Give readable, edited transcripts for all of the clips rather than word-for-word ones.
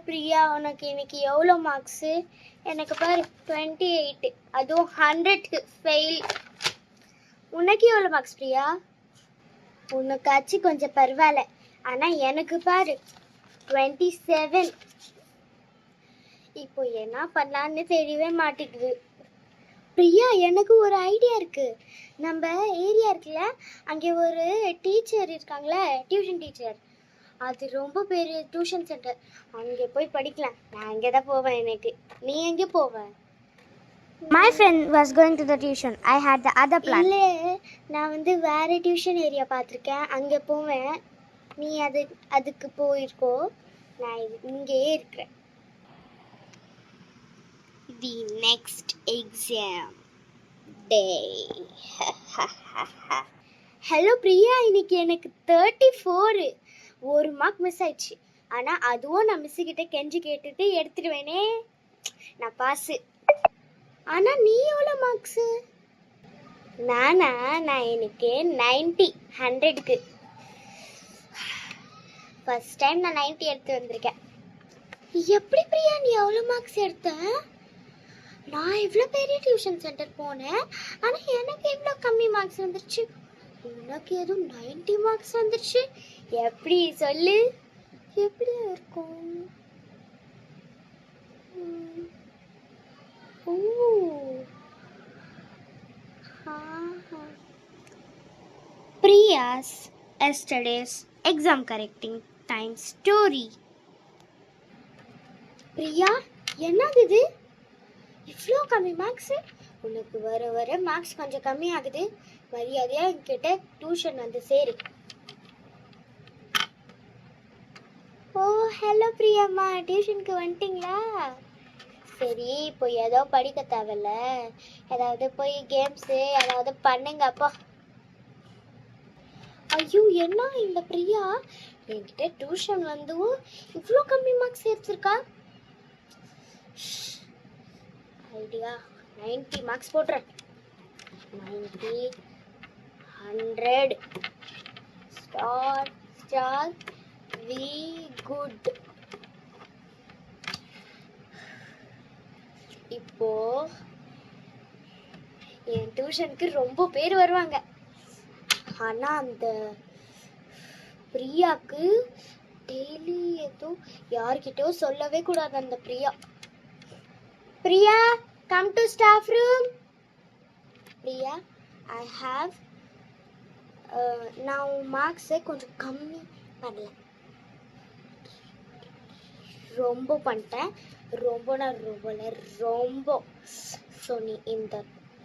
பிரியா, உனக்கு இன்னைக்கு எவ்வளோ மார்க்ஸு? எனக்கு பாரு 28, அதுவும் 100க்கு ஃபெயில். உனக்கு எவ்வளோ மார்க்ஸ் பிரியா? உனக்காச்சு கொஞ்சம் பரவாயில்ல, ஆனால் எனக்கு பாரு 27. இப்போ என்ன பண்ணலான்னு தெரியவே மாட்டேங்குது. பிரியா, எனக்கு ஒரு ஐடியா இருக்கு. நம்ம ஏரியா இருக்குல்ல, அங்கே ஒரு டீச்சர் இருக்காங்களே, டியூஷன் டீச்சர். அது ரொம்ப பெரிய டியூஷன் சென்டர். அங்கே போய் படிக்கலாம். நான் அங்கே தான் போவேன். எனக்கு நீ எங்கே போவ? My friend was going to the tuition. I had the other plan. இல்லை, நான் வந்து வேறு டியூஷன் ஏரியா பார்த்துருக்கேன், அங்கே போவேன். நீ அதுக்கு போயிருக்கோ, நான் இங்கேயே இருக்கிறேன். The next exam day. Hello Priya, இன்னைக்கு எனக்கு 34. ஒரு மார்க் மிஸ் ஆயிடுச்சு. ஆனால் அதுவும் நான் மிஸ்ஸுக்கிட்ட கெஞ்சி கேட்டுட்டு எடுத்துடுவேனே. நான் பாஸு. ஆனால் நீ எவ்வளோ மார்க்ஸு? நான் எனக்கு 90, 100க்கு. ஃபர்ஸ்ட் டைம் நான் 90 எடுத்து வந்திருக்கேன். எப்படி பிரியா நீ எவ்வளோ மார்க்ஸ் எடுத்த? நான் இவ்வளோ பெரிய டியூஷன் சென்டர் போனேன், ஆனால் எனக்கு இவ்வளோ கம்மி மார்க்ஸ் வந்துருச்சு. உனக்கு எதுவும் 90 மார்க்ஸ் வந்துருச்சு. எப்படி சொல்லு, எப்படி இருக்கும்? Priya's yesterday's exam correcting time story. Priya, என்னது இது? இவ்வளோ கம்மி மார்க்ஸு? உனக்கு வர வர மார்க்ஸ் கொஞ்சம் கம்மி ஆகுது. மரியாதையாக என்கிட்ட டியூஷன் வந்து சேரு. ஓ ஹலோ பிரியாம்மா, டியூஷனுக்கு வந்துட்டிங்களா? சரி, இப்போ ஏதோ படிக்க தேவையில்ல, ஏதாவது போய் கேம்ஸு ஏதாவது பண்ணுங்க. அப்பா, ஐயோ என்ன இந்த பிரியா என்கிட்ட டியூஷன் வந்தும் இவ்வளோ கம்மி மார்க்ஸ் எடுத்திருக்கா? ஐடியா, 90 மார்க்ஸ் போடுறேன். 90, 100 ஸ்டார் வி குட். இப்போ என் டியூஷனுக்கு ரொம்ப பேர் வருவாங்க. ஆனா அந்த பிரியாக்கு டெய்லி ஏதோ யார்கிட்டயோ சொல்லவே கூடாது. அந்த Priya, come to staff room. Priya, I have நான் மார்க்ஸை கொஞ்சம் கம்மி பண்ணல, ரொம்ப பண்ணிட்டேன். ரொம்ப. ஸோ நீ இந்த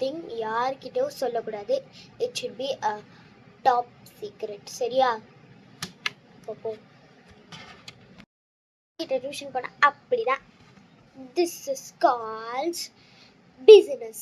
திங் யார்கிட்டயும் சொல்லக்கூடாது. It should be a top secret, சரியா? போ கிட்ட டியூஷன் போனால் அப்படிதான். This is called business.